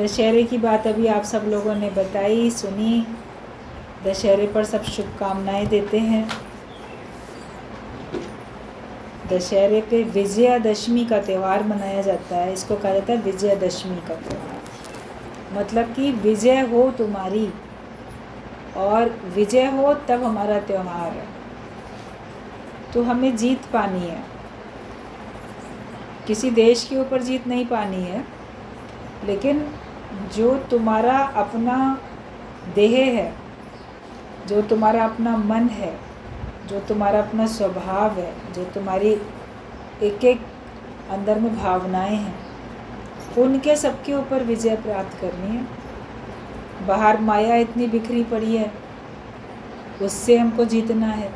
दशहरे की बात अभी आप सब लोगों ने बताई, सुनी। दशहरे पर सब शुभकामनाएं देते हैं। दशहरे पे विजयादशमी का त्यौहार मनाया जाता है। इसको कहा जाता है विजयादशमी का त्यौहार। मतलब कि विजय हो तुम्हारी, और विजय हो तब हमारा त्यौहार है। तो हमें जीत पानी है, किसी देश के ऊपर जीत नहीं पानी है, लेकिन जो तुम्हारा अपना देह है, जो तुम्हारा अपना मन है, जो तुम्हारा अपना स्वभाव है, जो तुम्हारी एक एक अंदर में भावनाएं हैं, उनके सबके ऊपर विजय प्राप्त करनी है। बाहर माया इतनी बिखरी पड़ी है, उससे हमको जीतना है।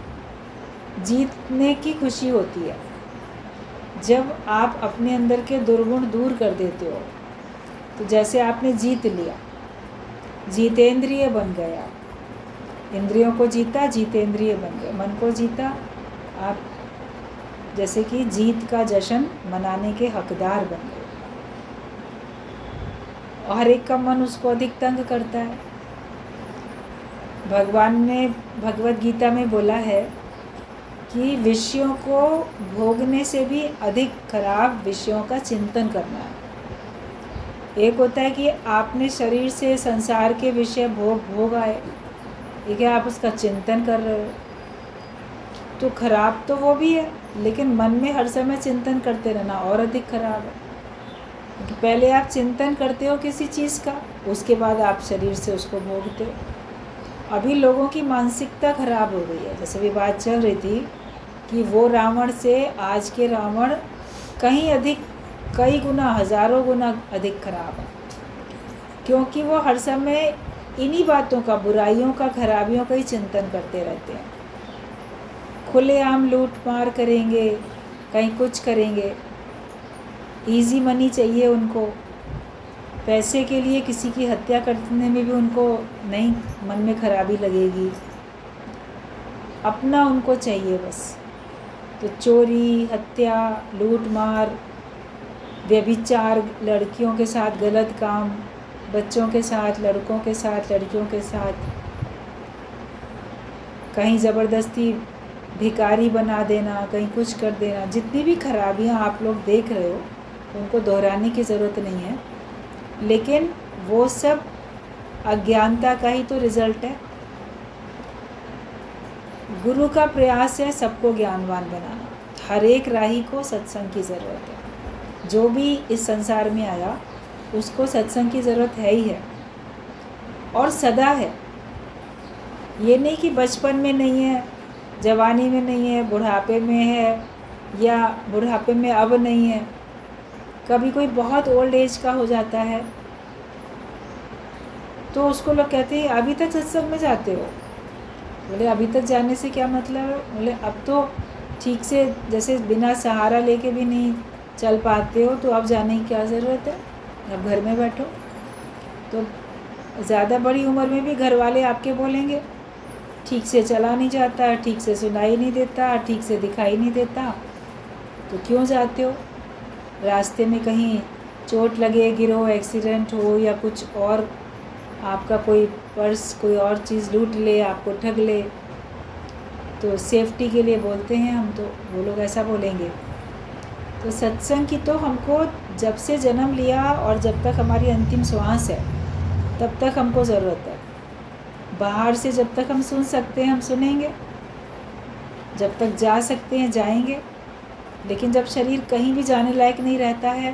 जीतने की खुशी होती है जब आप अपने अंदर के दुर्गुण दूर कर देते हो। तो जैसे आपने जीत लिया, जीतेंद्रिय बन गया, इंद्रियों को जीता, जीतेंद्रिय बन गए, मन को जीता, आप जैसे कि जीत का जश्न मनाने के हकदार बन गए। और हर एक का मन उसको अधिक तंग करता है। भगवान ने भगवत गीता में बोला है कि विषयों को भोगने से भी अधिक खराब विषयों का चिंतन करना है। एक होता है कि आपने शरीर से संसार के विषय भोग आए, एक है आप उसका चिंतन कर रहे हो, तो खराब तो वो भी है, लेकिन मन में हर समय चिंतन करते रहना और अधिक खराब है। क्योंकि पहले आप चिंतन करते हो किसी चीज़ का, उसके बाद आप शरीर से उसको भोगते हो। अभी लोगों की मानसिकता खराब हो गई है। जैसे भी बात चल रही थी कि वो रावण से आज के रावण कहीं अधिक, कई गुना, हज़ारों गुना अधिक खराब है। क्योंकि वो हर समय इन्हीं बातों का, बुराइयों का, खराबियों का ही चिंतन करते रहते हैं। खुलेआम लूट मार करेंगे, कहीं कुछ करेंगे, इजी मनी चाहिए उनको। पैसे के लिए किसी की हत्या करने में भी उनको नहीं, मन में खराबी लगेगी। अपना उनको चाहिए बस। तो चोरी, हत्या, लूट मार, व्यभिचार, लड़कियों के साथ गलत काम, बच्चों के साथ, लड़कों के साथ, लड़कियों के साथ, कहीं ज़बरदस्ती भिखारी बना देना, कहीं कुछ कर देना। जितनी भी खराबियां आप लोग देख रहे हो उनको दोहराने की ज़रूरत नहीं है, लेकिन वो सब अज्ञानता का ही तो रिज़ल्ट है। गुरु का प्रयास है सबको ज्ञानवान बनाना। हर एक राही को सत्संग की ज़रूरत है। जो भी इस संसार में आया उसको सत्संग की ज़रूरत है ही है, और सदा है। ये नहीं कि बचपन में नहीं है, जवानी में नहीं है, बुढ़ापे में है, या बुढ़ापे में अब नहीं है। कभी कोई बहुत ओल्ड एज का हो जाता है तो उसको लोग कहते हैं अभी तक सत्संग में जाते हो। बोले अभी तक जाने से क्या मतलब है? बोले अब तो ठीक से, जैसे बिना सहारा लेके भी नहीं चल पाते हो, तो अब जाने की क्या ज़रूरत है? अब घर में बैठो। तो ज़्यादा बड़ी उम्र में भी घर वाले आपके बोलेंगे ठीक से चला नहीं जाता, ठीक से सुनाई नहीं देता, ठीक से दिखाई नहीं देता, तो क्यों जाते हो? रास्ते में कहीं चोट लगे, गिरो, एक्सीडेंट हो, या कुछ और, आपका कोई पर्स, कोई और चीज़ लूट ले, आपको ठग ले, तो सेफ्टी के लिए बोलते हैं हम, तो वो लोग ऐसा बोलेंगे। तो सत्संग की तो हमको जब से जन्म लिया और जब तक हमारी अंतिम श्वास है तब तक हमको ज़रूरत है। बाहर से जब तक हम सुन सकते हैं हम सुनेंगे, जब तक जा सकते हैं जाएंगे, लेकिन जब शरीर कहीं भी जाने लायक नहीं रहता है,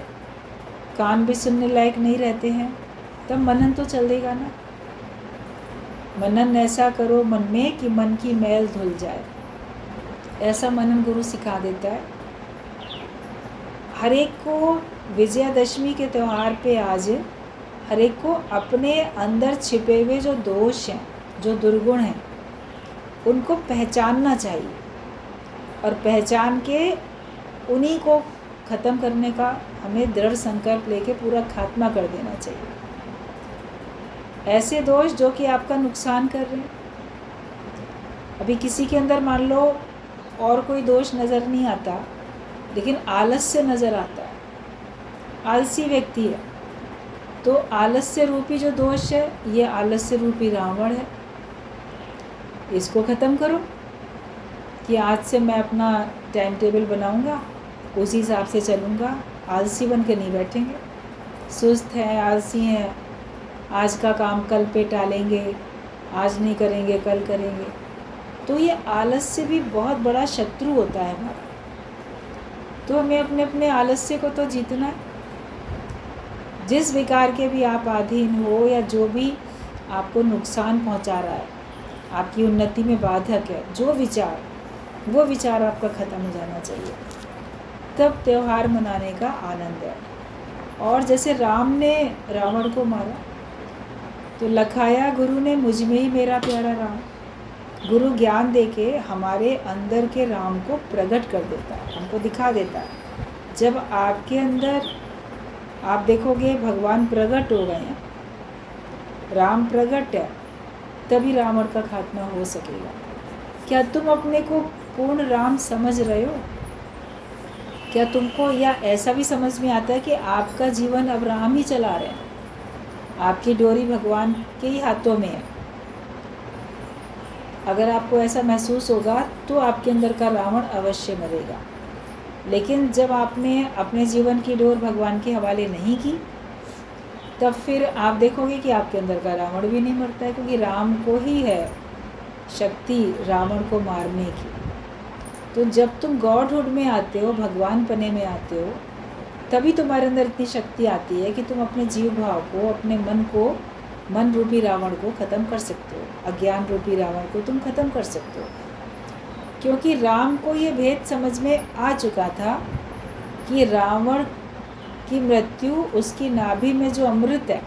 कान भी सुनने लायक नहीं रहते हैं, तब मनन तो चलेगा ना। मनन ऐसा करो मन में कि मन की मैल धुल जाए। ऐसा मनन गुरु सिखा देता है। हर एक को विजयादशमी के त्यौहार पे आज हर एक को अपने अंदर छिपे हुए जो दोष हैं, जो दुर्गुण हैं, उनको पहचानना चाहिए, और पहचान के उन्हीं को ख़त्म करने का हमें दृढ़ संकल्प लेके पूरा खात्मा कर देना चाहिए। ऐसे दोष जो कि आपका नुकसान कर रहे हैं। अभी किसी के अंदर मान लो और कोई दोष नज़र नहीं आता, लेकिन आलस से नज़र आता है। आलसी व्यक्ति है, तो आलस्य रूपी जो दोष है, ये आलस्य रूपी रावण है, इसको ख़त्म करो कि आज से मैं अपना टाइम टेबल बनाऊंगा, उसी हिसाब से चलूँगा, आलसी बन के नहीं बैठेंगे। सुस्त हैं, आलसी हैं, आज का काम कल पे टालेंगे, आज नहीं करेंगे कल करेंगे। तो ये आलस्य भी बहुत बड़ा शत्रु होता है हमारा। तो हमें अपने अपने आलस्य को तो जीतना है। जिस विकार के भी आप अधीन हो या जो भी आपको नुकसान पहुंचा रहा है, आपकी उन्नति में बाधक है, जो विचार, वो विचार आपका ख़त्म हो जाना चाहिए। तब त्यौहार मनाने का आनंद है। और जैसे राम ने रावण को मारा तो लखाया गुरु ने मुझ में ही मेरा प्यारा राम। गुरु ज्ञान देके हमारे अंदर के राम को प्रकट कर देता है, हमको दिखा देता है। जब आपके अंदर आप देखोगे भगवान प्रकट हो गए हैं, राम प्रकट है, तभी रावण का खात्मा हो सकेगा। क्या तुम अपने को पूर्ण राम समझ रहे हो? क्या तुमको या ऐसा भी समझ में आता है कि आपका जीवन अब राम ही चला रहे हैं, आपकी डोरी भगवान के ही हाथों में है? अगर आपको ऐसा महसूस होगा तो आपके अंदर का रावण अवश्य मरेगा। लेकिन जब आपने अपने जीवन की डोर भगवान के हवाले नहीं की, तब फिर आप देखोगे कि आपके अंदर का रावण भी नहीं मरता है, क्योंकि राम को ही है शक्ति रावण को मारने की। तो जब तुम गॉडहुड में आते हो, भगवान पने में आते हो, तभी तुम्हारे अंदर इतनी शक्ति आती है कि तुम अपने जीव भाव को, अपने मन को, मन रूपी रावण को ख़त्म कर सकते हो, अज्ञान रूपी रावण को तुम ख़त्म कर सकते हो। क्योंकि राम को ये भेद समझ में आ चुका था कि रावण की मृत्यु उसकी नाभि में जो अमृत है,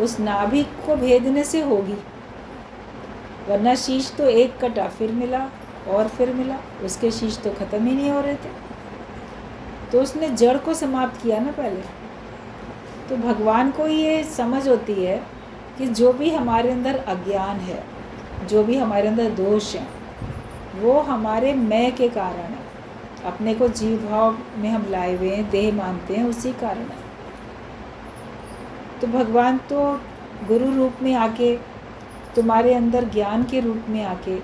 उस नाभि को भेदने से होगी, वरना शीश तो एक कटा, फिर मिला और फिर मिला, उसके शीश तो ख़त्म ही नहीं हो रहे थे। तो उसने जड़ को समाप्त किया ना पहले। तो भगवान को ये समझ होती है कि जो भी हमारे अंदर अज्ञान है, जो भी हमारे अंदर दोष हैं, वो हमारे मैं के कारण है। अपने को जीव भाव में हम लाए हुए हैं, देह मानते हैं, उसी कारण है। तो भगवान तो गुरु रूप में आके, तुम्हारे अंदर ज्ञान के रूप में आके,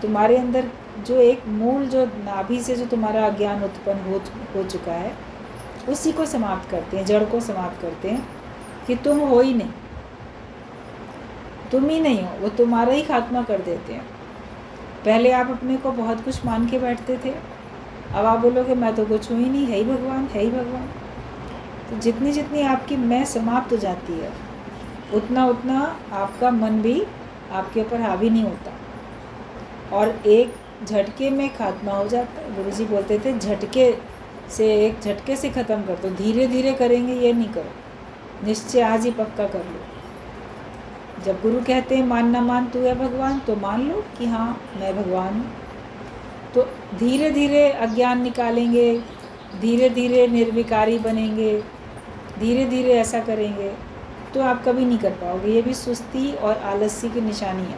तुम्हारे अंदर जो एक मूल, जो नाभि से जो तुम्हारा अज्ञान उत्पन्न हो चुका है, उसी को समाप्त करते हैं, जड़ को समाप्त करते हैं कि तुम हो ही नहीं, तुम ही नहीं हो, वो तुम्हारा ही खात्मा कर देते हैं। पहले आप अपने को बहुत कुछ मान के बैठते थे, अब आप बोलोगे मैं तो कुछ हूँ ही नहीं, है ही भगवान, है ही भगवान। तो जितनी जितनी आपकी मैं समाप्त हो जाती है, उतना उतना आपका मन भी आपके ऊपर हावी नहीं होता और एक झटके में खात्मा हो जाता है। गुरुजी बोलते थे झटके से, एक झटके से ख़त्म कर दो, धीरे धीरे करेंगे ये नहीं करो, निश्चय आज ही पक्का कर लो। जब गुरु कहते हैं मान ना मान तू है भगवान, तो मान लो कि हाँ मैं भगवान हूँ। तो धीरे धीरे अज्ञान निकालेंगे, धीरे धीरे निर्विकारी बनेंगे, धीरे धीरे ऐसा करेंगे तो आप कभी नहीं कर पाओगे। ये भी सुस्ती और आलस्य की निशानी है।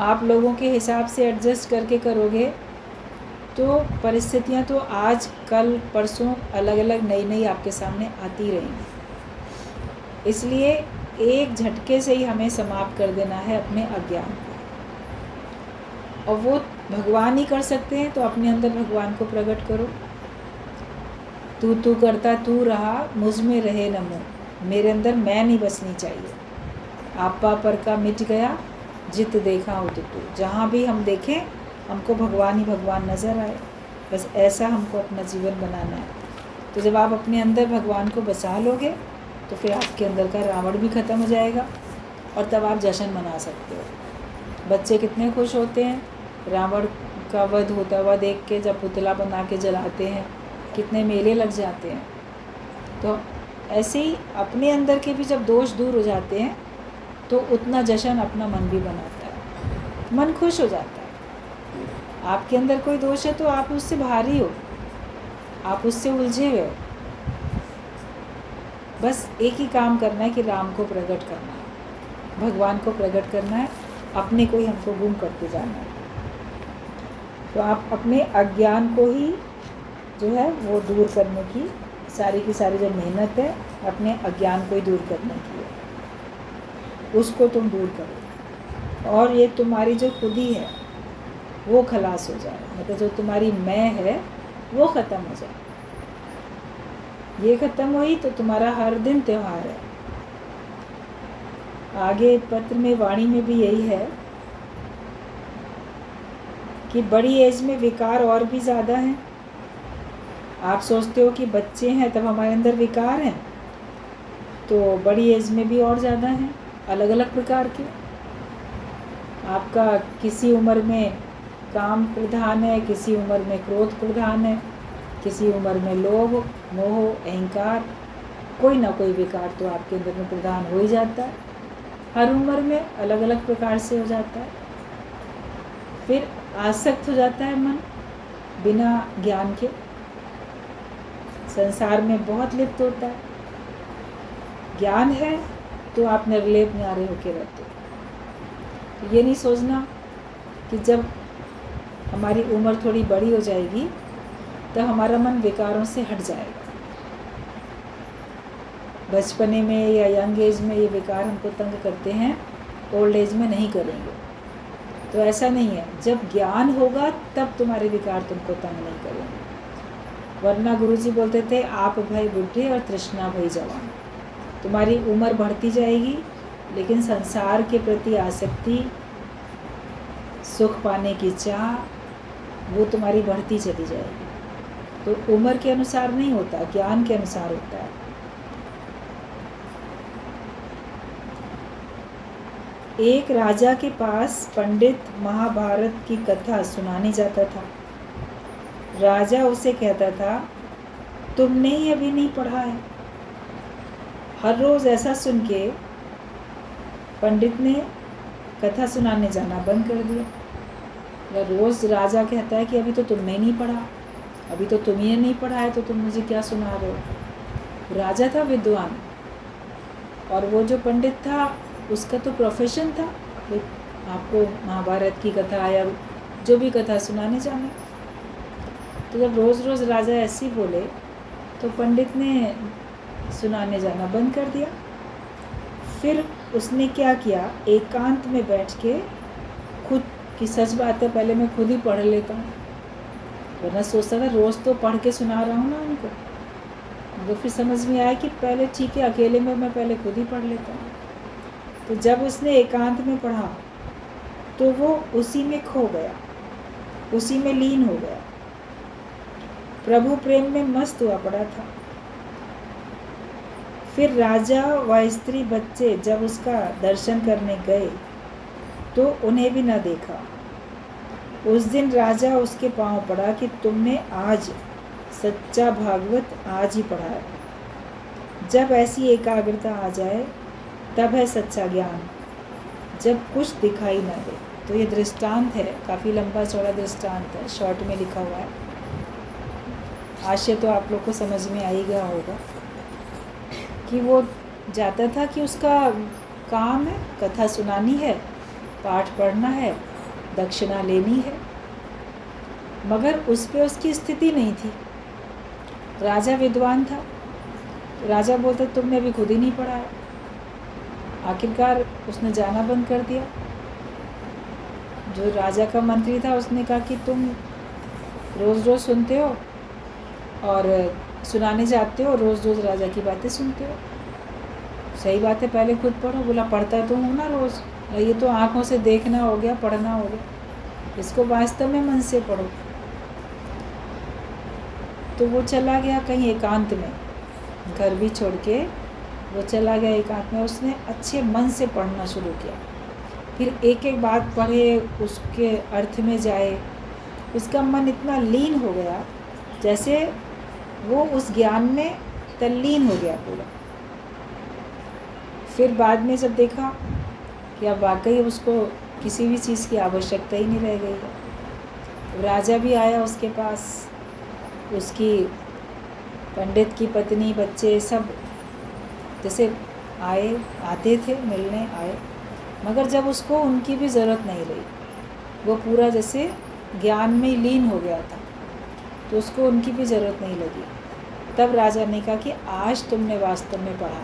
आप लोगों के हिसाब से एडजस्ट करके करोगे तो परिस्थितियाँ तो आज कल परसों अलग अलग नई नई आपके सामने आती रहेंगी। इसलिए एक झटके से ही हमें समाप्त कर देना है अपने अज्ञान को, और वो भगवान ही कर सकते हैं। तो अपने अंदर भगवान को प्रकट करो। तू करता तू रहा, मुझ में रहे न मोह, मेरे अंदर मैं नहीं बसनी चाहिए। आपा पर का मिट गया, जित देखा हो तो तू। जहाँ भी हम देखें हमको भगवान ही भगवान नज़र आए, बस ऐसा हमको अपना जीवन बनाना है। तो जब आप अपने अंदर भगवान को बसा लोगे तो फिर आपके अंदर का रावण भी ख़त्म हो जाएगा और तब आप जश्न मना सकते हो। बच्चे कितने खुश होते हैं रावण का वध होता हुआ देख के, जब पुतला बना के जलाते हैं, कितने मेले लग जाते हैं। तो ऐसे ही अपने अंदर के भी जब दोष दूर हो जाते हैं तो उतना जश्न अपना मन भी बनाता है, मन खुश हो जाता है। आपके अंदर कोई दोष है तो आप उससे भारी हो, आप उससे उलझे हुए हो। बस एक ही काम करना है कि राम को प्रकट करना है, भगवान को प्रकट करना है, अपने को ही हमको गुम करते जाना है। तो आप अपने अज्ञान को ही जो है वो दूर करने की सारी जो मेहनत है अपने अज्ञान को ही दूर करने के लिए। उसको तुम दूर करो और ये तुम्हारी जो खुदी है वो खलास हो जाए, मतलब जो तुम्हारी मैं है वो ख़त्म हो जाए। ये ख़त्म हुई तो तुम्हारा हर दिन त्यौहार है। आगे पत्र में, वाणी में भी यही है कि बड़ी एज में विकार और भी ज़्यादा हैं। आप सोचते हो कि बच्चे हैं तब हमारे अंदर विकार हैं, तो बड़ी एज में भी और ज़्यादा हैं, अलग अलग प्रकार के। आपका किसी उम्र में काम प्रधान है, किसी उम्र में क्रोध प्रधान है, किसी उम्र में लोभ, मोह, अहंकार, कोई ना कोई विकार तो आपके अंदर में प्रधान हो ही जाता है। हर उम्र में अलग अलग प्रकार से हो जाता है। फिर आसक्त हो जाता है मन बिना ज्ञान के, संसार में बहुत लिप्त होता है। ज्ञान है तो आप निर्लेप न्यारे होके रहते हो। तो ये नहीं सोचना कि जब हमारी उम्र थोड़ी बड़ी हो जाएगी तो हमारा मन विकारों से हट जाएगा। बचपने में या यंग एज में ये विकार हमको तंग करते हैं, ओल्ड एज में नहीं करेंगे। तो ऐसा नहीं है, जब ज्ञान होगा तब तुम्हारे विकार तुमको तंग नहीं करेंगे। वरना गुरुजी बोलते थे, आप भय बुढ़े और तृष्णा भई जवान। तुम्हारी उम्र बढ़ती जाएगी लेकिन संसार के प्रति आसक्ति, सुख पाने की चाह, वो तुम्हारी बढ़ती चली जाएगी। तो उम्र के अनुसार नहीं होता, ज्ञान के अनुसार होता है। एक राजा के पास पंडित महाभारत की कथा सुनाने जाता था। राजा उसे कहता था, तुमने ही अभी नहीं पढ़ा है। हर रोज़ ऐसा सुन के पंडित ने कथा सुनाने जाना बंद कर दिया। रोज़ राजा कहता है कि अभी तो तुमने नहीं पढ़ा, अभी तो तुम्हें नहीं पढ़ा है, तो तुम मुझे क्या सुना रहे हो। राजा था विद्वान, और वो जो पंडित था उसका तो प्रोफेशन था आपको महाभारत की कथा या जो भी कथा सुनाने जाना। तो जब रोज़ रोज़ राजा ऐसे ही बोले तो पंडित ने सुनाने जाना बंद कर दिया। फिर उसने क्या किया, एकांत में बैठ के खुद की, सच बात है पहले मैं खुद ही पढ़ लेता हूँ, वरना सोचता था रोज़ तो पढ़ के सुना रहा हूँ ना उनको। तो फिर समझ में आया कि पहले ठीक है, अकेले में मैं पहले खुद ही पढ़ लेता हूँ। तो जब उसने एकांत में पढ़ा तो वो उसी में खो गया, उसी में लीन हो गया, प्रभु प्रेम में मस्त हुआ पड़ा था। फिर राजा व स्त्री बच्चे जब उसका दर्शन करने गए तो उन्हें भी न देखा। उस दिन राजा उसके पांव पड़ा कि तुमने आज सच्चा भागवत आज ही पढ़ा है। जब ऐसी एकाग्रता आ जाए तब है सच्चा ज्ञान, जब कुछ दिखाई न दे। तो ये दृष्टांत है, काफ़ी लंबा चौड़ा दृष्टांत है, शॉर्ट में लिखा हुआ है। आशय तो आप लोग को समझ में आ ही गया होगा कि वो जाता था कि उसका काम है कथा सुनानी है, पाठ पढ़ना है, दक्षिणा लेनी है, मगर उस पे उसकी स्थिति नहीं थी। राजा विद्वान था, राजा बोलता तुमने अभी खुद ही नहीं पढ़ा है। आखिरकार उसने जाना बंद कर दिया। जो राजा का मंत्री था उसने कहा कि तुम रोज़ रोज़ सुनते हो और सुनाने जाते हो, रोज़ रोज़ राजा की बातें सुनते हो। सही बात है, पहले खुद पढ़ो। बोला पढ़ता तो हूँ ना रोज़, ये तो आँखों से देखना हो गया, पढ़ना हो गया, इसको वास्तव में मन से पढ़ो। तो वो चला गया कहीं एकांत में, घर भी छोड़ के वो चला गया एकांत में। उसने अच्छे मन से पढ़ना शुरू किया, फिर एक एक बात पढ़े, उसके अर्थ में जाए। उसका मन इतना लीन हो गया जैसे वो उस ज्ञान में तल्लीन हो गया पूरा। फिर बाद में जब देखा कि अब वाकई उसको किसी भी चीज़ की आवश्यकता ही नहीं रह गई है। राजा भी आया उसके पास, उसकी पंडित की पत्नी, बच्चे सब जैसे आते थे मिलने आए, मगर जब उसको उनकी भी ज़रूरत नहीं रही, वो पूरा जैसे ज्ञान में लीन हो गया था, तो उसको उनकी भी ज़रूरत नहीं लगी। तब राजा ने कहा कि आज तुमने वास्तव में पढ़ा,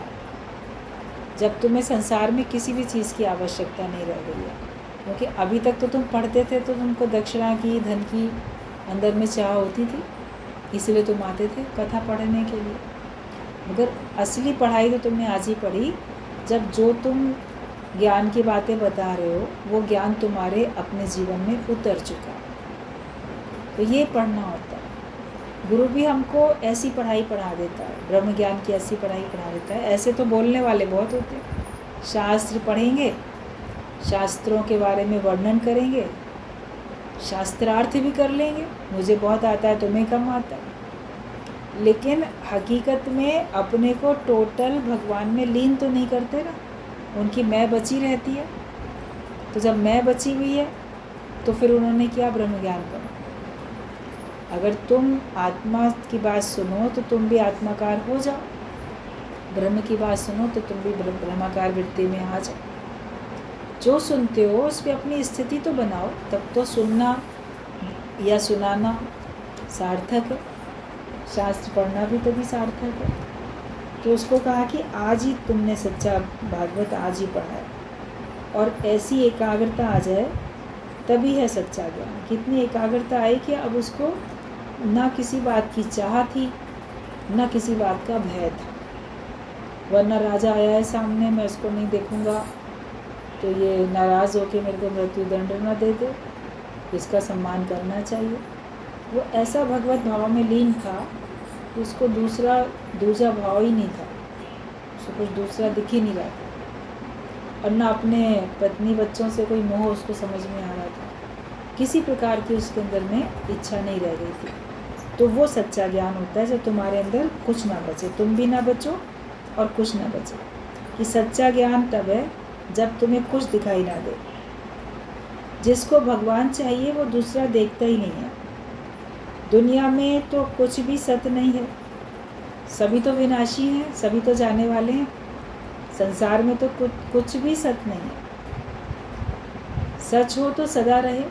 जब तुम्हें संसार में किसी भी चीज़ की आवश्यकता नहीं रह गई है। क्योंकि अभी तक तो तुम पढ़ते थे तो तुमको दक्षिणा की, धन की अंदर में चाह होती थी, इसलिए तुम आते थे कथा पढ़ने के लिए। मगर असली पढ़ाई तो तुमने आज ही पढ़ी, जब जो तुम ज्ञान की बातें बता रहे हो वो ज्ञान तुम्हारे अपने जीवन में उतर चुका। तो ये पढ़ना होता है। गुरु भी हमको ऐसी पढ़ाई पढ़ा देता है, ब्रह्म ज्ञान की ऐसी पढ़ाई पढ़ा देता है। ऐसे तो बोलने वाले बहुत होते हैं, शास्त्र पढ़ेंगे, शास्त्रों के बारे में वर्णन करेंगे, शास्त्रार्थ भी कर लेंगे, मुझे बहुत आता है तुम्हें कम आता है, लेकिन हकीकत में अपने को टोटल भगवान में लीन तो नहीं करते ना। उनकी मैं बची रहती है। तो जब मैं बची हुई है तो फिर उन्होंने क्या ब्रह्म ज्ञान करा। अगर तुम आत्मा की बात सुनो तो तुम भी आत्माकार हो जाओ, ब्रह्म की बात सुनो तो तुम भी ब्रह्माकार वृत्ति में आ जाओ। जो सुनते हो उस पर अपनी स्थिति तो बनाओ, तब तो सुनना या सुनाना सार्थक है। शास्त्र पढ़ना भी तभी सार्थक है। तो उसको कहा कि आज ही तुमने सच्चा भागवत आज ही पढ़ा है, और ऐसी एकाग्रता आ जाए तभी है सच्चा ज्ञान। कितनी एकाग्रता आई कि अब उसको ना किसी बात की चाह थी, ना किसी बात का भय था। वरना राजा आया है सामने, मैं उसको नहीं देखूंगा तो ये नाराज़ होकर मेरे को मृत्यु दंड न दे दे, इसका सम्मान करना चाहिए। वो ऐसा भगवत भाव में लीन था कि उसको दूसरा भाव ही नहीं था, उसको कुछ दूसरा दिख ही नहीं रहा था। और ना अपने पत्नी बच्चों से कोई मोह उसको समझ में आ रहा था, किसी प्रकार की उसके अंदर में इच्छा नहीं रह गई थी। तो वो सच्चा ज्ञान होता है जब तुम्हारे अंदर कुछ ना बचे, तुम भी ना बचो और कुछ ना बचे। कि सच्चा ज्ञान तब है जब तुम्हें कुछ दिखाई ना दे। जिसको भगवान चाहिए वो दूसरा देखता ही नहीं है। दुनिया में तो कुछ भी सत्य नहीं है, सभी तो विनाशी हैं, सभी तो जाने वाले हैं। संसार में तो कुछ भी सत्य नहीं है। सच हो तो सदा रहे,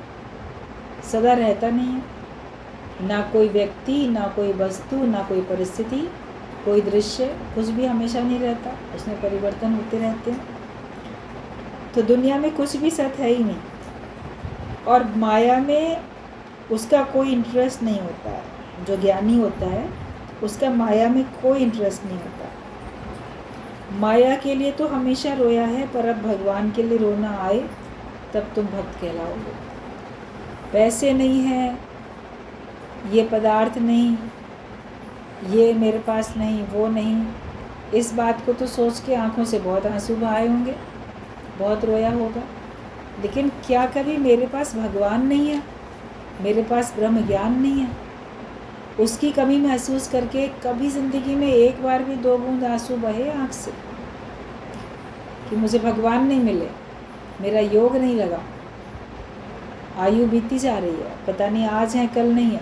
सदा रहता नहीं है। ना कोई व्यक्ति, ना कोई वस्तु, ना कोई परिस्थिति, कोई दृश्य, कुछ भी हमेशा नहीं रहता, उसमें परिवर्तन होते रहते हैं। तो दुनिया में कुछ भी सत्य है ही नहीं, और माया में उसका कोई इंटरेस्ट नहीं होता है। जो ज्ञानी होता है उसका माया में कोई इंटरेस्ट नहीं होता। माया के लिए तो हमेशा रोया है, पर अब भगवान के लिए रोना आए तब तुम भक्त कहलाओगे। पैसे नहीं हैं, ये पदार्थ नहीं, ये मेरे पास नहीं, वो नहीं, इस बात को तो सोच के आंखों से बहुत आंसू बहाए होंगे, बहुत रोया होगा। लेकिन क्या कभी मेरे पास भगवान नहीं है, मेरे पास ब्रह्म ज्ञान नहीं है, उसकी कमी महसूस करके कभी ज़िंदगी में एक बार भी 2 बूंद आंसू बहे आँख से कि मुझे भगवान नहीं मिले, मेरा योग नहीं लगा, आयु बीती जा रही है, पता नहीं आज है कल नहीं है,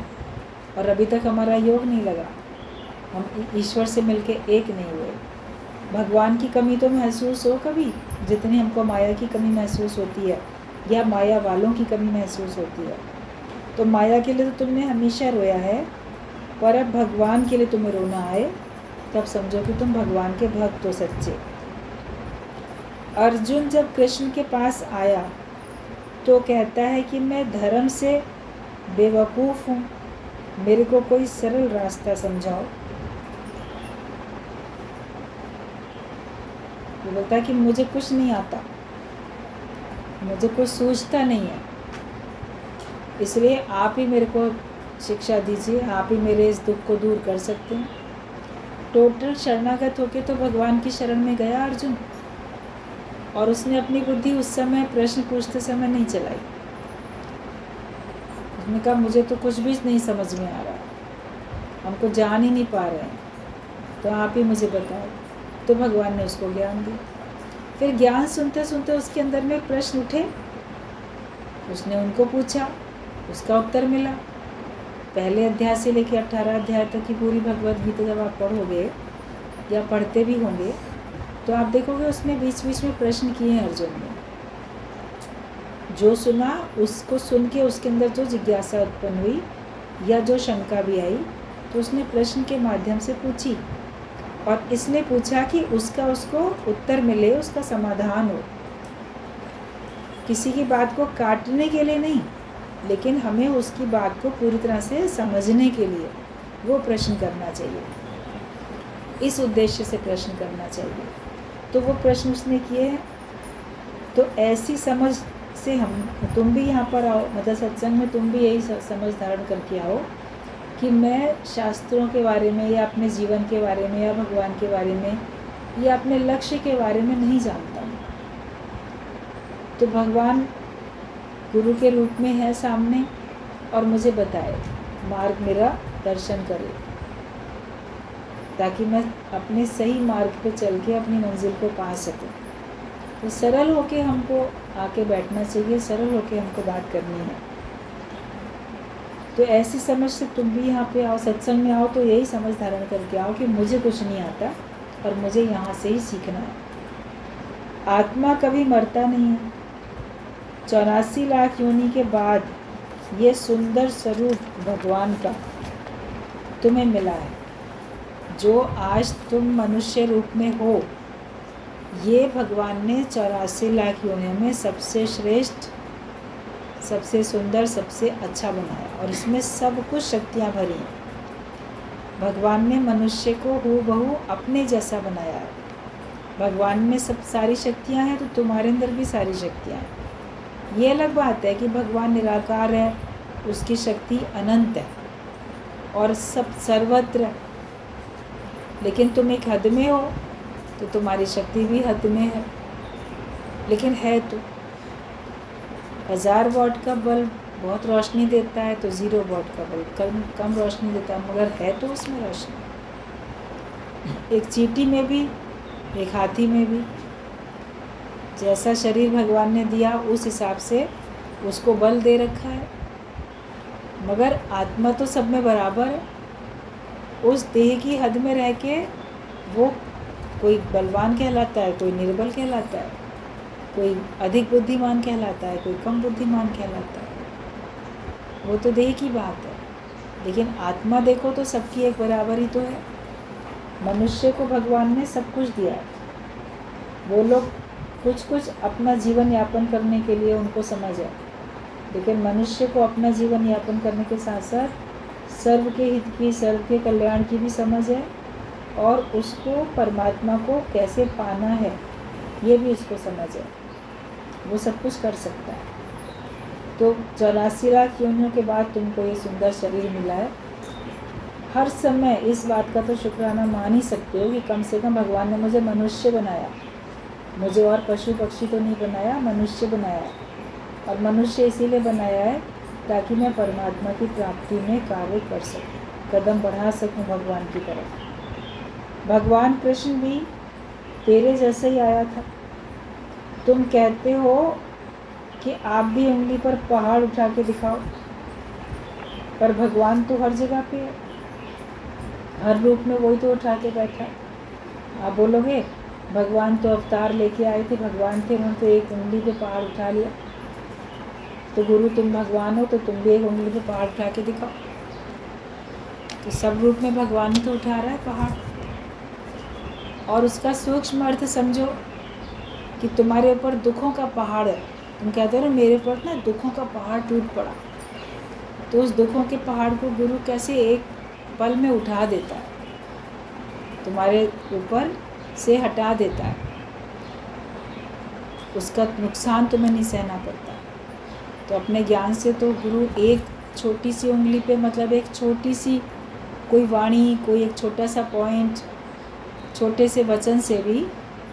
और अभी तक हमारा योग नहीं लगा, हम ईश्वर से मिलके एक नहीं हुए। भगवान की कमी तो महसूस हो कभी, जितनी हमको माया की कमी महसूस होती है या माया वालों की कमी महसूस होती है। तो माया के लिए तो तुमने हमेशा रोया है, पर अब भगवान के लिए तुम्हें रोना आए तब समझो कि तुम भगवान के भक्त हो सच्चे। अर्जुन जब कृष्ण के पास आया तो कहता है कि मैं धर्म से बेवकूफ़ हूँ, मेरे को कोई सरल रास्ता समझाओ। वो बोलता है कि मुझे कुछ नहीं आता, मुझे कुछ सूझता नहीं है, इसलिए आप ही मेरे को शिक्षा दीजिए, आप ही मेरे इस दुख को दूर कर सकते हैं। टोटल शरणागत होके तो भगवान की शरण में गया अर्जुन, और उसने अपनी बुद्धि उस समय प्रश्न पूछते समय नहीं चलाई। उसने कहा मुझे तो कुछ भी नहीं समझ में आ रहा, हमको जान ही नहीं पा रहे हैं, तो आप ही मुझे बताओ। तो भगवान ने उसको ज्ञान दिया। फिर ज्ञान सुनते सुनते उसके अंदर में प्रश्न उठे, उसने उनको पूछा, उसका उत्तर मिला। पहले अध्याय से लेकर 18 अध्याय तक की पूरी भगवत गीता जब आप पढ़ोगे या पढ़ते भी होंगे तो आप देखोगे उसमें बीच बीच में प्रश्न किए हैं अर्जुन ने। जो सुना उसको सुन के उसके अंदर जो जिज्ञासा उत्पन्न हुई या जो शंका भी आई तो उसने प्रश्न के माध्यम से पूछी, और इसने पूछा कि उसका उसको उत्तर मिले, उसका समाधान हो। किसी की बात को काटने के लिए नहीं, लेकिन हमें उसकी बात को पूरी तरह से समझने के लिए वो प्रश्न करना चाहिए, इस उद्देश्य से प्रश्न करना चाहिए। तो वो प्रश्न उसने किए हैं। तो ऐसी समझ से तुम भी यहाँ पर आओ, मतलब सत्संग में तुम भी यही समझ धारण करके आओ कि मैं शास्त्रों के बारे में या अपने जीवन के बारे में या भगवान के बारे में या अपने लक्ष्य के बारे में नहीं जानता हूँ। तो भगवान गुरु के रूप में है सामने और मुझे बताए, मार्ग मेरा दर्शन करे, ताकि मैं अपने सही मार्ग पे चल के अपनी मंजिल को पा सकूं। तो सरल होके हमको आके बैठना चाहिए, सरल होके हमको बात करनी है। तो ऐसी समझ से तुम भी यहाँ पे आओ, सत्संग में आओ, तो यही समझ धारण करके आओ कि मुझे कुछ नहीं आता और मुझे यहाँ से ही सीखना है। आत्मा कभी मरता नहीं है। 84 लाख योनि के बाद ये सुंदर स्वरूप भगवान का तुम्हें मिला है। जो आज तुम मनुष्य रूप में हो, ये भगवान ने 84 लाख योनियों में सबसे श्रेष्ठ, सबसे सुंदर, सबसे अच्छा बनाया, और इसमें सब कुछ शक्तियाँ भरी हैं। भगवान ने मनुष्य को हूबहू अपने जैसा बनाया है। भगवान में सब सारी शक्तियाँ हैं, तो तुम्हारे अंदर भी सारी शक्तियाँ हैं। ये अलग बात है कि भगवान निराकार है, उसकी शक्ति अनंत है और सब सर्वत्र, लेकिन तुम एक हद में हो तो तुम्हारी शक्ति भी हद में है। लेकिन है तो 1000 वॉट का बल्ब बहुत रोशनी देता है, तो 0 वॉट का बल्ब कम रोशनी देता है, मगर है तो उसमें रोशनी। एक चींटी में भी, एक हाथी में भी, जैसा शरीर भगवान ने दिया उस हिसाब से उसको बल दे रखा है, मगर आत्मा तो सब में बराबर है। उस देह की हद में रह के वो कोई बलवान कहलाता है, कोई निर्बल कहलाता है, कोई अधिक बुद्धिमान कहलाता है, कोई कम बुद्धिमान कहलाता है। वो तो देह की बात है, लेकिन आत्मा देखो तो सबकी एक बराबर ही तो है। मनुष्य को भगवान ने सब कुछ दिया है। वो लोग कुछ अपना जीवन यापन करने के लिए उनको समझ है, लेकिन मनुष्य को अपना जीवन यापन करने के साथ साथ सर्व के हित की, सर्व के कल्याण की भी समझ है, और उसको परमात्मा को कैसे पाना है ये भी उसको समझ है। वो सब कुछ कर सकता है। तो 84 लाख योनियों के बाद तुमको ये सुंदर शरीर मिला है। हर समय इस बात का तो शुक्राना मान ही सकते हो कि कम से कम भगवान ने मुझे मनुष्य बनाया, मुझे और पशु पक्षी तो नहीं बनाया, मनुष्य बनाया। और मनुष्य इसीलिए बनाया है ताकि मैं परमात्मा की प्राप्ति में कार्य कर सकूं, कदम बढ़ा सकूं भगवान की तरफ। भगवान कृष्ण भी तेरे जैसे ही आया था। तुम कहते हो कि आप भी उंगली पर पहाड़ उठा के दिखाओ, पर भगवान तो हर जगह पे है, हर रूप में वही तो उठा के बैठा। आप बोलोगे भगवान तो अवतार लेके आए थे, भगवान थे, उन्होंने तो एक उंगली पे पहाड़ उठा लिया। तो गुरु तुम भगवान हो तो तुम भी एक उंगली पे पहाड़ उठा के दिखाओ। तो सब रूप में भगवान ही तो उठा रहा है पहाड़। और उसका सूक्ष्म अर्थ समझो कि तुम्हारे ऊपर दुखों का पहाड़ है। तुम कहते हो मेरे ऊपर ना दुखों का पहाड़ टूट पड़ा, तो उस दुखों के पहाड़ को गुरु कैसे एक पल में उठा देता है, तुम्हारे ऊपर से हटा देता है। उसका नुकसान तुम्हें नहीं सहना पड़ता। तो अपने ज्ञान से तो गुरु एक छोटी सी उंगली पे, मतलब एक छोटी सी कोई वाणी, कोई एक छोटा सा पॉइंट, छोटे से वचन से भी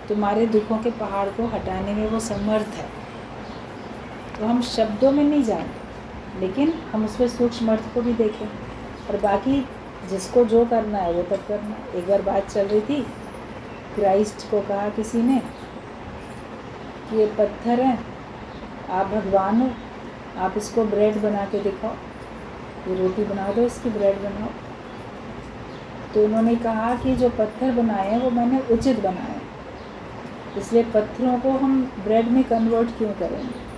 तुम्हारे दुखों के पहाड़ को हटाने में वो समर्थ है। तो हम शब्दों में नहीं जाने, लेकिन हम उसमें सूक्ष्म अर्थ को भी देखें, और बाकी जिसको जो करना है वो तब करना है। एक बार बात चल रही थी, क्राइस्ट को कहा किसी ने कि ये पत्थर है, आप भगवान हो, आप इसको ब्रेड बना के दिखाओ, ये रोटी बना दो, इसकी ब्रेड बनाओ। तो उन्होंने कहा कि जो पत्थर बनाए हैं वो मैंने उचित बनाए हैं, इसलिए पत्थरों को हम ब्रेड में कन्वर्ट क्यों करेंगे।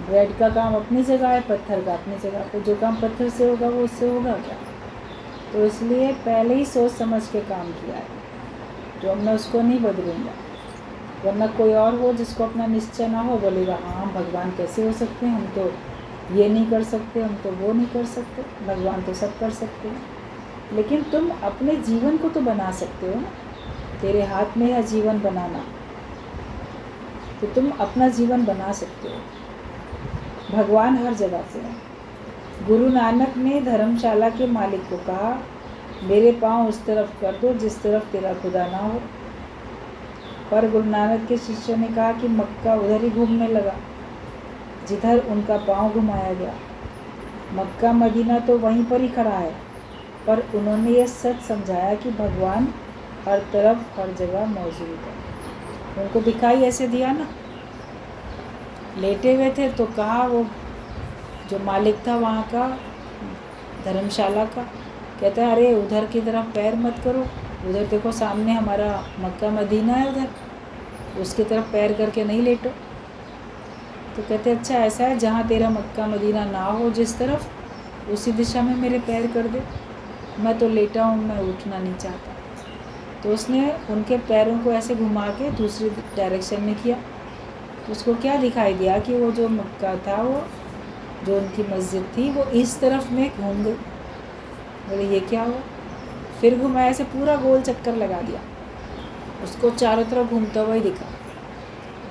ब्रेड का काम अपनी जगह है, पत्थर का अपनी जगह पे। जो काम पत्थर से होगा वो उससे होगा क्या। तो इसलिए पहले ही सोच समझ के काम किया है, जो अब मैं उसको नहीं बदलूँगा। वरना कोई और हो जिसको अपना निश्चय ना हो, बोलेगा हाँ भगवान कैसे हो सकते हैं, हम तो ये नहीं कर सकते, हम तो वो नहीं कर सकते, भगवान तो सब कर सकते हैं। लेकिन तुम अपने जीवन को तो बना सकते हो ना, तेरे हाथ में है जीवन बनाना, तो तुम अपना जीवन बना सकते हो। भगवान हर जगह पे है। गुरु नानक ने धर्मशाला के मालिक को कहा, मेरे पाँव उस तरफ कर दो जिस तरफ तेरा खुदा ना हो। पर गुरु नानक के शिष्य ने कहा कि मक्का उधर ही घूमने लगा जिधर उनका पाँव घुमाया गया। मक्का मदीना तो वहीं पर ही खड़ा है, पर उन्होंने ये सच समझाया कि भगवान हर तरफ हर जगह मौजूद है। उनको दिखाई ऐसे दिया ना, लेटे हुए थे तो कहा, वो जो मालिक था वहाँ का धर्मशाला का, कहता है अरे उधर की तरफ पैर मत करो, उधर देखो सामने हमारा मक्का मदीना है, उधर उसकी तरफ पैर करके नहीं लेटो। तो कहते अच्छा ऐसा है, जहाँ तेरा मक्का मदीना ना हो जिस तरफ, उसी दिशा में मेरे पैर कर दे, मैं तो लेटा हूँ, मैं उठना नहीं चाहता। तो उसने उनके पैरों को ऐसे घुमा के दूसरी डायरेक्शन में किया। तो उसको क्या दिखाई दिया कि वो जो मक्का था, वो जो उनकी मस्जिद थी, वो इस तरफ में घूम गई। बोले ये क्या हुआ? फिर घुमाया, ऐसे पूरा गोल चक्कर लगा दिया, उसको चारों तरफ घूमता हुआ ही दिखा।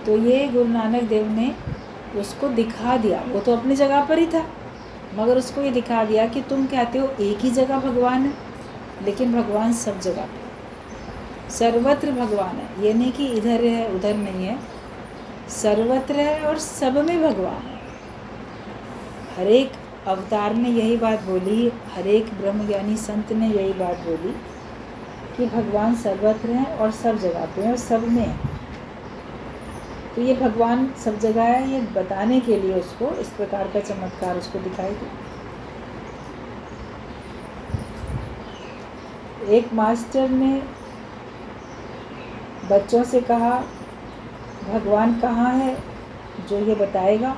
तो ये गुरु नानक देव ने उसको दिखा दिया, वो तो अपनी जगह पर ही था, मगर उसको ये दिखा दिया कि तुम कहते हो एक ही जगह भगवान है, लेकिन भगवान सब जगह पे, सर्वत्र भगवान है। ये नहीं कि इधर है उधर नहीं है, सर्वत्र है और सब में भगवान है। हर एक अवतार ने यही बात बोली, हर एक ब्रह्मज्ञानी संत ने यही बात बोली कि भगवान सर्वत्र हैं और सब जगह पे हैं और सब में है। तो ये भगवान सब जगह है, ये बताने के लिए उसको इस प्रकार का चमत्कार उसको दिखाई दी। एक मास्टर ने बच्चों से कहा, भगवान कहाँ है जो ये बताएगा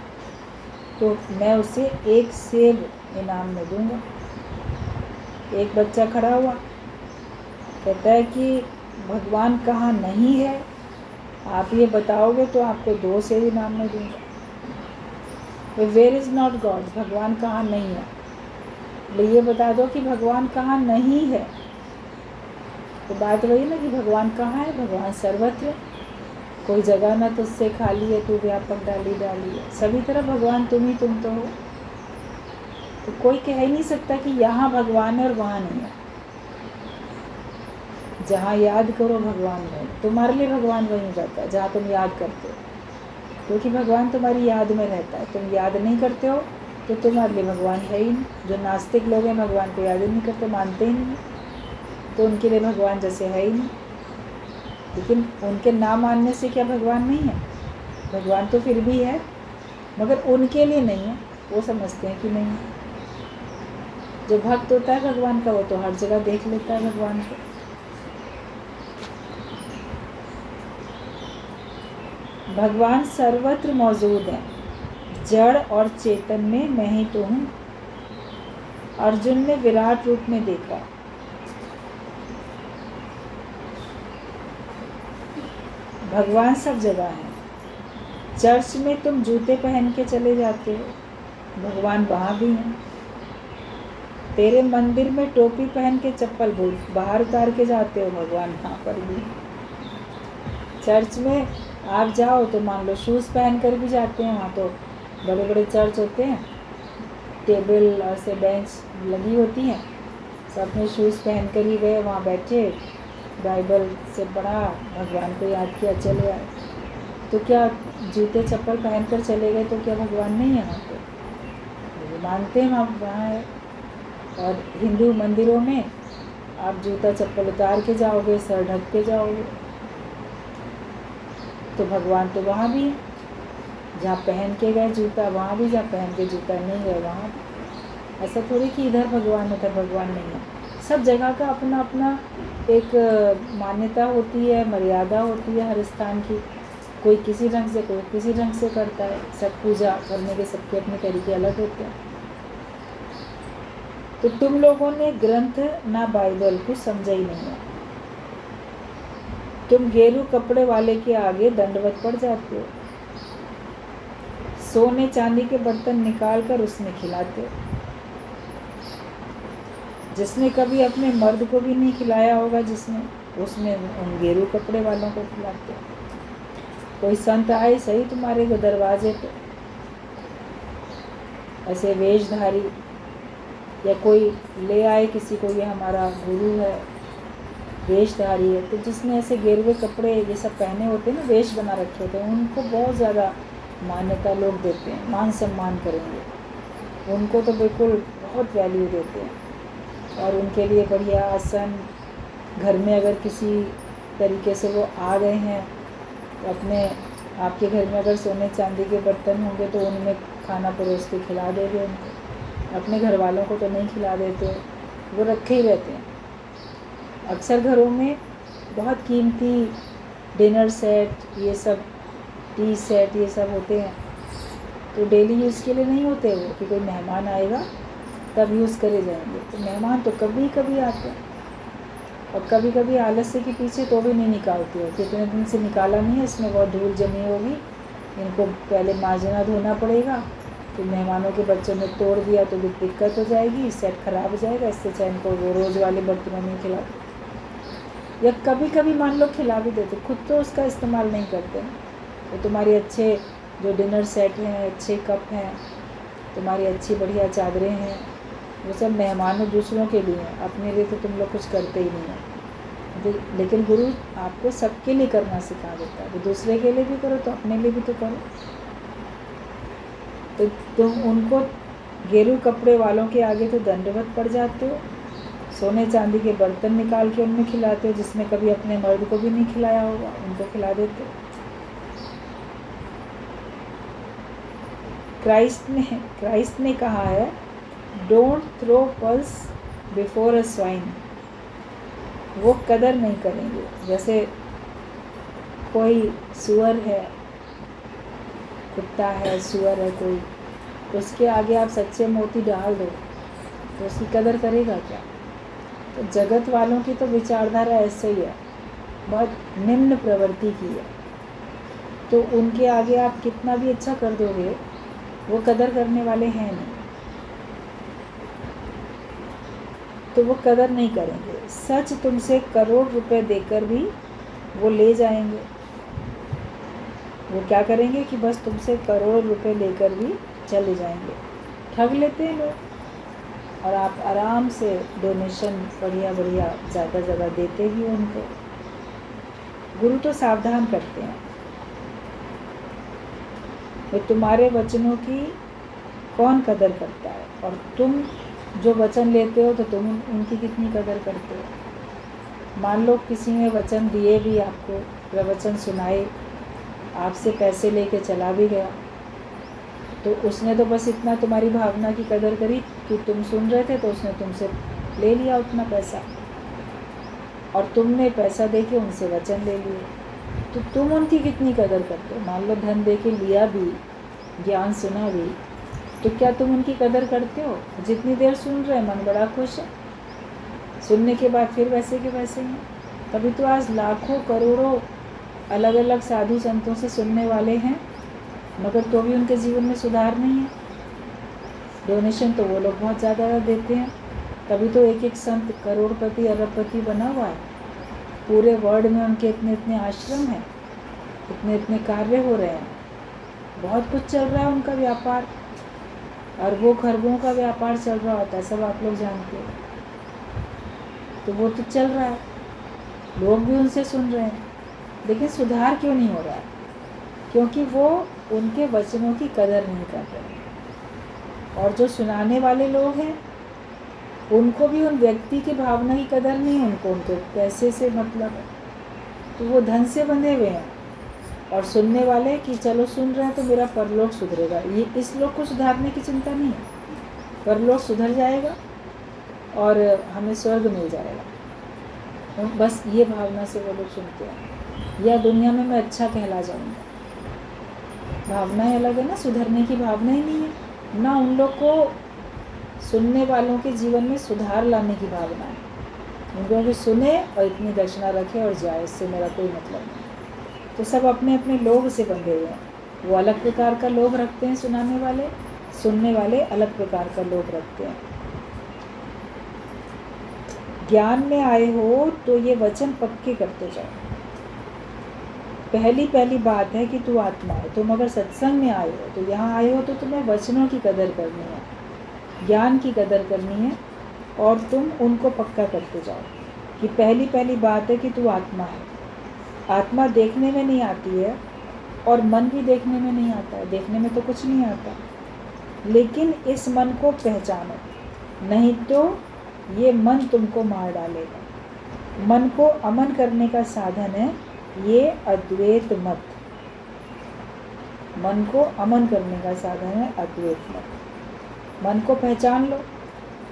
तो मैं उसे एक सेब इनाम में दूंगा। एक बच्चा खड़ा हुआ, कहता है कि भगवान कहाँ नहीं है, आप ये बताओगे तो आपको 2 सेब इनाम में दूंगा। वेयर इज़ नॉट गॉड, भगवान कहाँ नहीं है, तो ये बता दो कि भगवान कहाँ नहीं है। तो बात वही ना कि भगवान कहाँ है, भगवान सर्वत्र, कोई जगह ना तुझसे खाली है, तू व्यापक डाली डाली है, सभी तरफ भगवान तुम ही तुम तो हो। तो कोई कह ही नहीं सकता कि यहाँ भगवान है और वहाँ नहीं है। जहाँ याद करो भगवान में, तुम्हारे लिए भगवान वहीं रहता है जहाँ तुम याद करते हो, क्योंकि भगवान तुम्हारी याद में रहता है। तुम याद नहीं करते हो तो तुम्हारे लिए भगवान है ही नहीं। जो नास्तिक लोग हैं भगवान को याद ही नहीं करते, मानते ही नहीं, तो उनके लिए भगवान जैसे है ही नहीं। लेकिन उनके ना मानने से क्या भगवान नहीं है? भगवान तो फिर भी है, मगर उनके लिए नहीं है, वो समझते हैं कि नहीं है। जो भक्त होता है भगवान का, वो तो हर जगह देख लेता है भगवान को। भगवान सर्वत्र मौजूद है, जड़ और चेतन में मैं ही तो हूँ। अर्जुन ने विराट रूप में देखा। भगवान सब जगह है। चर्च में तुम जूते पहन के चले जाते हो, भगवान वहाँ भी हैं। तेरे मंदिर में टोपी पहन के चप्पल बाहर उतार के जाते हो, भगवान वहाँ पर भी। चर्च में आप जाओ तो मान लो शूज़ पहन कर भी जाते हैं, वहाँ तो बड़े बड़े चर्च होते हैं, टेबल और से बेंच लगी होती हैं, सब में शूज़ पहन कर ही गए, वहाँ बैठे, बाइबल से पढ़ा, भगवान को याद किया, चले आए। तो क्या जूते चप्पल पहन कर चले गए तो क्या भगवान नहीं है वहाँ पे? मानते हैं आप वहाँ है। और हिंदू मंदिरों में आप जूता चप्पल उतार के जाओगे, सर ढक के जाओगे, तो भगवान तो वहाँ भी है। जहाँ पहन के गए जूता वहाँ भी, जहाँ पहन के जूता नहीं गए वहाँ भी। ऐसा थोड़ी कि इधर भगवान है उधर भगवान नहीं है। सब जगह का अपना अपना एक मान्यता होती है, मर्यादा होती है हर स्थान की। कोई किसी ढंग से, कोई किसी ढंग से करता है। सब पूजा करने के सबके अपने तरीके अलग होते हैं। तो तुम लोगों ने ग्रंथ ना बाइबल कुछ समझा ही नहीं है। तुम गेरू कपड़े वाले के आगे दंडवत पड़ जाते हो, सोने चांदी के बर्तन निकाल कर उसमें खिलाते हो, जिसने कभी अपने मर्द को भी नहीं खिलाया होगा जिसने उसमें उन गेरू कपड़े वालों को खिलाते हो। कोई संत आए सही तुम्हारे दरवाजे पे, ऐसे वेशधारी, या कोई ले आए किसी को, ये हमारा गुरु है, वेशधारी है, तो जिसने ऐसे गेरुए कपड़े ये सब पहने होते हैं ना, वेश बना रखे होते हैं, उनको बहुत ज़्यादा मान्यता लोग देते हैं, मान सम्मान करेंगे, उनको तो बिल्कुल बहुत वैल्यू देते हैं। और उनके लिए बढ़िया आसन, घर में अगर किसी तरीके से वो आ गए हैं तो अपने आपके घर में अगर सोने चांदी के बर्तन होंगे तो उनमें खाना परोस के खिला देंगे उनको। अपने घर वालों को तो नहीं खिला देते, वो रखे ही रहते हैं। अक्सर घरों में बहुत कीमती डिनर सेट, ये सब टी सेट, ये सब होते हैं, तो डेली यूज़ के लिए नहीं होते वो, कि कोई मेहमान आएगा तब यूज़ करे जाएंगे। तो मेहमान तो कभी कभी आते हैं, और कभी कभी आलस्य के पीछे तो भी नहीं निकालते हो, कितने दिन से निकाला नहीं है, इसमें बहुत धूल जमी होगी, इनको पहले मांजना धोना पड़ेगा, तो मेहमानों के बच्चों ने तोड़ दिया तो भी दिक्कत हो जाएगी, सेट खराब हो जाएगा, इससे चाहे इनको वो रोज़ वाले बर्तनों में खिला दो, या कभी कभी मान लो खिला भी देते, खुद तो उसका इस्तेमाल नहीं करते। तो तुम्हारी अच्छे जो डिनर सेट हैं, अच्छे कप हैं, तुम्हारी अच्छी बढ़िया चादरें हैं, वो सब मेहमानों दूसरों के लिए हैं, अपने लिए तो तुम लोग कुछ करते ही नहीं हैं। लेकिन गुरु आपको सबके लिए करना सिखा देता है, तो दूसरे के लिए भी करो तो अपने लिए भी तो करो। तो तुम उनको गेरू कपड़े वालों के आगे तो दंडवत पड़ जाते हो, सोने चांदी के बर्तन निकाल के उनमें खिलाते हो, जिसने कभी अपने मर्द को भी नहीं खिलाया होगा उनको खिला देते हो। क्राइस्ट ने कहा है, don't throw pearls before a swine. वो कदर नहीं करेंगे। जैसे कोई सुअर है, कुत्ता है, सुअर है कोई, उसके आगे आप सच्चे मोती डाल दो तो उसकी कदर करेगा क्या? तो जगत वालों की तो विचारधारा ऐसे ही है, बहुत निम्न प्रवृत्ति की है। तो उनके आगे आप कितना भी अच्छा कर दोगे, वो कदर करने वाले हैं नहीं, तो वो कदर नहीं करेंगे। सच तुमसे करोड़ रुपए देकर भी वो ले जाएंगे। वो क्या करेंगे कि बस तुमसे करोड़ रुपए लेकर भी चले जाएंगे। ठग लेते हैं लोग, और आप आराम से डोनेशन बढ़िया बढ़िया ज़्यादा ज़्यादा देते भी उनको। गुरु तो सावधान करते हैं, तो तुम्हारे वचनों की कौन कदर करता है, और तुम जो वचन लेते हो तो तुम उनकी कितनी कदर करते हो। मान लो किसी ने वचन दिए भी, आपको प्रवचन सुनाए, आपसे पैसे लेके चला भी गया, तो उसने तो बस इतना तुम्हारी भावना की कदर करी कि तुम सुन रहे थे तो उसने तुमसे ले लिया उतना पैसा, और तुमने पैसा देके उनसे वचन ले लिए, तो तुम उनकी कितनी कदर करते हो। मान लो धन देके लिया भी, ज्ञान सुना भी, तो क्या तुम उनकी कदर करते हो? जितनी देर सुन रहे मन बड़ा खुश है, सुनने के बाद फिर वैसे के वैसे हैं। तभी तो आज लाखों करोड़ों अलग अलग साधु संतों से सुनने वाले हैं, मगर तो भी उनके जीवन में सुधार नहीं है। डोनेशन तो वो लोग बहुत ज़्यादा देते हैं, तभी तो एक एक संत करोड़पति अरबपति बना हुआ है। पूरे वर्ल्ड में उनके इतने इतने आश्रम हैं, इतने इतने कार्य हो रहे हैं, बहुत कुछ चल रहा है उनका व्यापार, और वो खरबों का व्यापार चल रहा होता है, सब आप लोग जानते हो। तो वो तो चल रहा है, लोग भी उनसे सुन रहे हैं, लेकिन सुधार क्यों नहीं हो रहा है? क्योंकि वो उनके वचनों की कदर नहीं कर रहे। और जो सुनाने वाले लोग हैं उनको भी उन व्यक्ति की भावना की कदर नहीं, उनको उनके पैसे से मतलब है, तो वो धन से बंधे हुए हैं। और सुनने वाले कि चलो सुन रहे हैं तो मेरा परलोक सुधरेगा, ये इस लोग को सुधारने की चिंता नहीं है। परलोक सुधर जाएगा और हमें स्वर्ग मिल जाएगा, बस ये भावना से वो लोग सुनते हैं। या दुनिया में मैं अच्छा कहला जाऊंगा, भावनाएं अलग है ना, सुधरने की भावना ही नहीं है ना। उन लोग को सुनने वालों के जीवन में सुधार लाने की भावना है। उनको कि सुने और इतनी दक्षिणा रखे और जाए, इससे मेरा कोई मतलब नहीं। तो सब अपने अपने लोभ से बंधे हुए हैं। वो अलग प्रकार का लोभ रखते हैं सुनाने वाले, सुनने वाले अलग प्रकार का लोभ रखते हैं। ज्ञान में आए हो तो ये वचन पक्के करते जाओ। पहली पहली बात है कि तू आत्मा है। तुम अगर सत्संग में आए हो तो यहाँ आए हो तो तुम्हें वचनों की कदर करनी है, ज्ञान की कदर करनी है, और तुम उनको पक्का करते जाओ कि पहली पहली बात है कि तू आत्मा है। आत्मा देखने में नहीं आती है और मन भी देखने में नहीं आता है, देखने में तो कुछ नहीं आता, लेकिन इस मन को पहचानो, नहीं तो ये मन तुमको मार डालेगा। मन को अमन करने का साधन है ये अद्वैत मत। मन को अमन करने का साधन है अद्वैत मत। मन को पहचान लो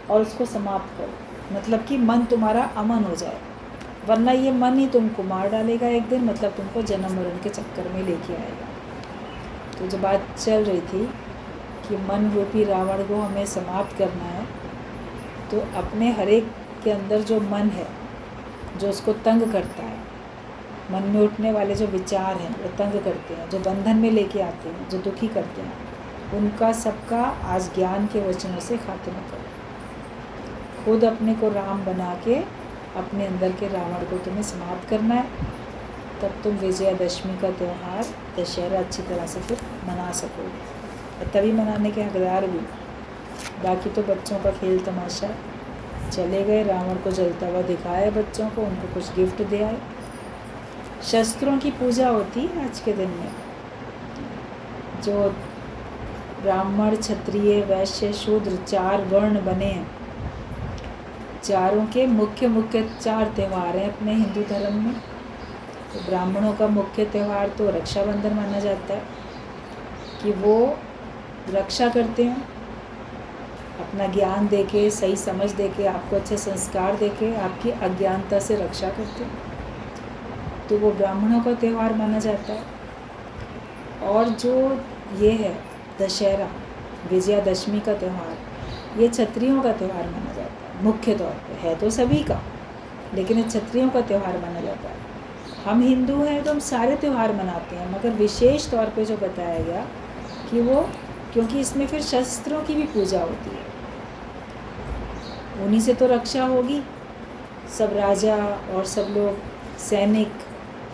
और उसको समाप्त करो, मतलब कि मन तुम्हारा अमन हो जाए, वरना ये मन ही तुमको मार डालेगा एक दिन, मतलब तुमको जन्म मरण के चक्कर में लेके आएगा। तो जो बात चल रही थी कि मन रूपी रावण को हमें समाप्त करना है, तो अपने हर एक के अंदर जो मन है, जो उसको तंग करता है, मन में उठने वाले जो विचार हैं वो तंग करते हैं, जो बंधन में लेके आते हैं, जो दुखी करते हैं, उनका सबका आज ज्ञान के वचनों से खात्मा करो। खुद अपने को राम बना के अपने अंदर के रावण को तुम्हें समाप्त करना है, तब तुम विजयादशमी का त्यौहार दशहरा अच्छी तरह से फिर मना सकोगे, और तभी मनाने के हकदार भी। बाकी तो बच्चों का खेल तमाशा, चले गए, रावण को जलता हुआ दिखाया बच्चों को, उनको कुछ गिफ्ट दे आए। शस्त्रों की पूजा होती है आज के दिन में। जो ब्राह्मण, क्षत्रिय, वैश्य, शूद्र 4 वर्ण बने हैं, चारों के मुख्य 4 त्यौहार हैं अपने हिंदू धर्म में। तो ब्राह्मणों का मुख्य त्यौहार तो रक्षाबंधन माना जाता है कि वो रक्षा करते हैं, अपना ज्ञान देके, सही समझ देके, आपको अच्छे संस्कार देके आपकी अज्ञानता से रक्षा करते हैं, तो वो ब्राह्मणों का त्यौहार माना जाता है। और जो ये है दशहरा, विजयादशमी का त्यौहार, ये क्षत्रियों का त्यौहार माना जाता है। मुख्य तौर पे है तो सभी का, लेकिन ये क्षत्रियों का त्यौहार माना जाता है। हम हिंदू हैं तो हम सारे त्यौहार मनाते हैं, मगर विशेष तौर पे जो बताया गया कि वो, क्योंकि इसमें फिर शस्त्रों की भी पूजा होती है, उन्हीं से तो रक्षा होगी। सब राजा और सब लोग, सैनिक,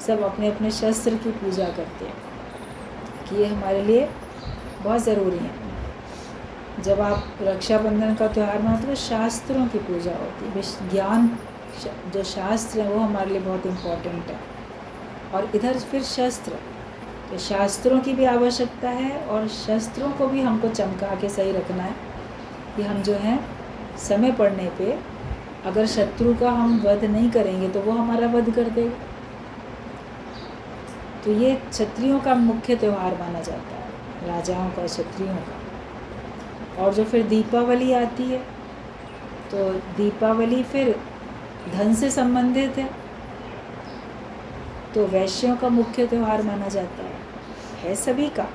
सब अपने अपने शस्त्र की पूजा करते हैं कि ये हमारे लिए बहुत ज़रूरी है। जब आप रक्षाबंधन का त्यौहार मनाते हो तो शास्त्रों की पूजा होती है, ज्ञान, जो शास्त्र हैं वो हमारे लिए बहुत इम्पोर्टेंट है। और इधर फिर शस्त्र, तो शास्त्रों की भी आवश्यकता है, और शस्त्रों को भी हमको चमका के सही रखना है कि हम जो हैं समय पड़ने पे अगर शत्रु का हम वध नहीं करेंगे तो वो हमारा वध कर देगा। तो ये क्षत्रियों का मुख्य त्यौहार माना जाता है, राजाओं का, क्षत्रियों का। और जो फिर दीपावली आती है, तो दीपावली फिर धन से संबंधित है, तो वैश्यों का मुख्य त्यौहार माना जाता है सभी का,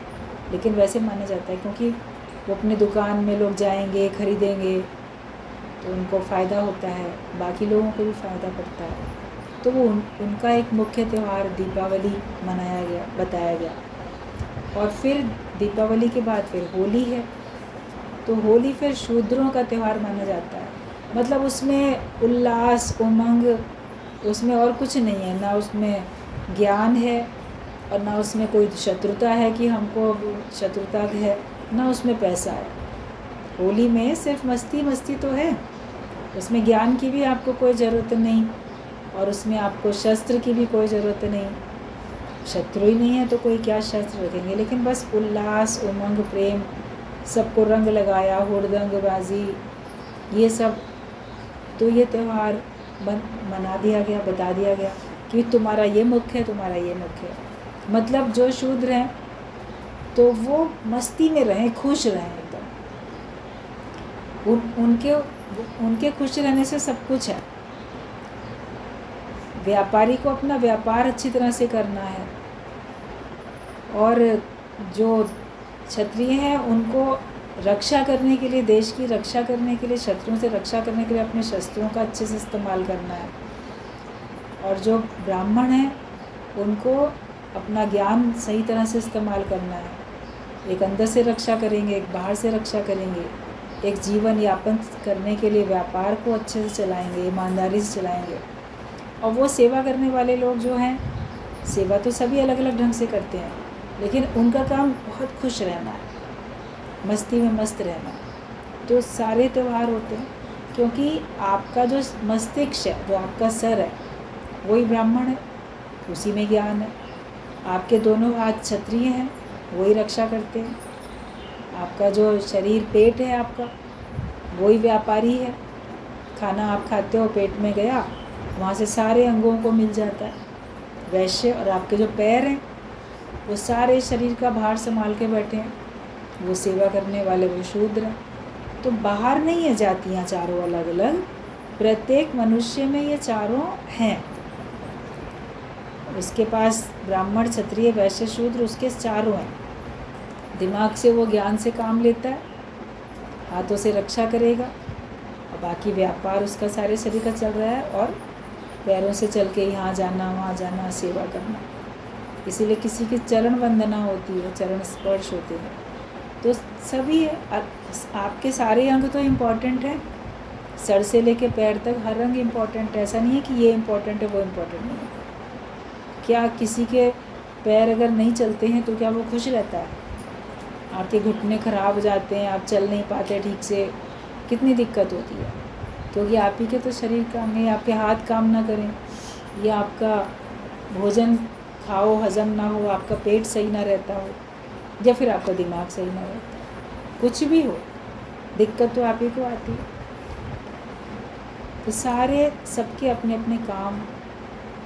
लेकिन वैसे माना जाता है क्योंकि वो अपने दुकान में लोग जाएंगे, खरीदेंगे, तो उनको फ़ायदा होता है, बाकी लोगों को भी फ़ायदा पड़ता है। तो वो उनका एक मुख्य त्यौहार दीपावली मनाया गया, बताया गया। और फिर दीपावली के बाद फिर होली है, तो होली फिर शूद्रों का त्यौहार माना जाता है। मतलब उसमें उल्लास, उमंग, उसमें और कुछ नहीं है, ना उसमें ज्ञान है और ना उसमें कोई शत्रुता है कि हमको शत्रुता है, ना उसमें पैसा है। होली में सिर्फ मस्ती मस्ती तो है, उसमें ज्ञान की भी आपको कोई ज़रूरत नहीं, और उसमें आपको शस्त्र की भी कोई ज़रूरत नहीं। शत्रु ही नहीं है तो कोई क्या शस्त्र रखेंगे, लेकिन बस उल्लास, उमंग, प्रेम, सबको रंग लगाया, हुड़दंगबाजी, ये सब। तो ये त्यौहार मना दिया गया, बता दिया गया कि तुम्हारा ये मुख्य है, तुम्हारा ये मुख्य है। मतलब जो शूद्र हैं तो वो मस्ती में रहें, खुश रहें एकदम। उनके खुश रहने से सब कुछ है। व्यापारी को अपना व्यापार अच्छी तरह से करना है, और जो क्षत्रिय हैं उनको रक्षा करने के लिए, देश की रक्षा करने के लिए, शत्रुओं से रक्षा करने के लिए अपने शस्त्रों का अच्छे से इस्तेमाल करना है। और जो ब्राह्मण हैं उनको अपना ज्ञान सही तरह से इस्तेमाल करना है। एक अंदर से रक्षा करेंगे, एक बाहर से रक्षा करेंगे, एक जीवन यापन करने के लिए व्यापार को अच्छे से चलाएंगे, ईमानदारी से चलाएंगे। और वो सेवा करने वाले लोग जो हैं, सेवा तो सभी अलग अलग ढंग से करते हैं, लेकिन उनका काम बहुत खुश रहना है, मस्ती में मस्त रहना है। तो सारे त्यौहार होते हैं क्योंकि आपका जो मस्तिष्क है, जो आपका सर है, वही ब्राह्मण है, उसी में ज्ञान है। आपके दोनों हाथ क्षत्रिय हैं, वही रक्षा करते हैं। आपका जो शरीर, पेट है आपका, वही व्यापारी है। खाना आप खाते हो, पेट में गया, वहाँ से सारे अंगों को मिल जाता है, वैश्य। और आपके जो पैर हैं, वो सारे शरीर का भार संभाल के बैठे हैं, वो सेवा करने वाले, वो शूद्र हैं। तो बाहर नहीं है जातियाँ चारों अलग अलग, प्रत्येक मनुष्य में ये चारों हैं। उसके पास ब्राह्मण, क्षत्रिय, वैश्य, शूद्र, उसके चारों हैं। दिमाग से वो ज्ञान से काम लेता है, हाथों से रक्षा करेगा, और बाकी व्यापार उसका सारे शरीर का चल रहा है, और पैरों से चल के यहाँ जाना, वहाँ जाना, सेवा करना। इसीलिए किसी की चरण वंदना होती है, चरण स्पर्श होते हैं। तो सभी आपके सारे अंग तो इम्पॉर्टेंट हैं, सर से लेके पैर तक हर अंग इम्पॉर्टेंट है। ऐसा नहीं है कि ये इम्पॉर्टेंट है, वो इम्पॉर्टेंट नहीं है। क्या किसी के पैर अगर नहीं चलते हैं तो क्या वो खुश रहता है? आपके घुटने ख़राब हो जाते हैं, आप चल नहीं पाते ठीक से, कितनी दिक्कत होती है, क्योंकि आप ही के तो शरीर काम नहीं, आपके हाथ काम ना करें, या आपका भोजन खाओ हजम ना हो, आपका पेट सही ना रहता हो, या फिर आपका दिमाग सही ना रहता, कुछ भी हो, दिक्कत तो आप ही को आती है। तो सारे सबके अपने अपने काम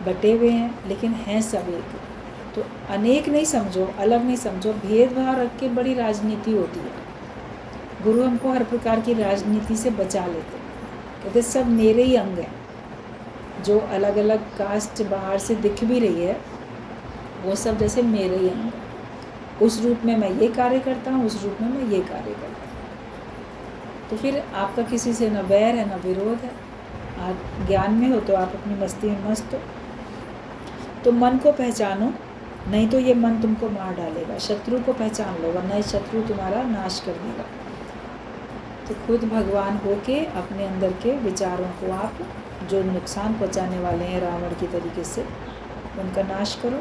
बटे हुए हैं, लेकिन हैं सब एक। तो अनेक नहीं समझो, अलग नहीं समझो, भेदभाव रख के बड़ी राजनीति होती है। गुरु हमको हर प्रकार की राजनीति से बचा लेते हैं, कहते सब मेरे ही अंग हैं। जो अलग अलग कास्ट बाहर से दिख भी रही है, वो सब जैसे मेरे ही अंग हैं। उस रूप में मैं ये कार्य करता हूँ, उस रूप में मैं ये कार्य करता हूँ। तो फिर आपका किसी से न वैर है, न विरोध है। आप ज्ञान में हो तो आप अपनी मस्ती में मस्त हो। तो मन को पहचानो, नहीं तो ये मन तुमको मार डालेगा। शत्रु को पहचान लो, वरना ये शत्रु तुम्हारा नाश कर देगा। तो खुद भगवान होके अपने अंदर के विचारों को आप जो नुकसान पहुंचाने वाले हैं रावण की तरीके से, उनका नाश करो,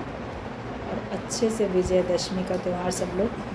और अच्छे से विजयदशमी का त्यौहार सब लोग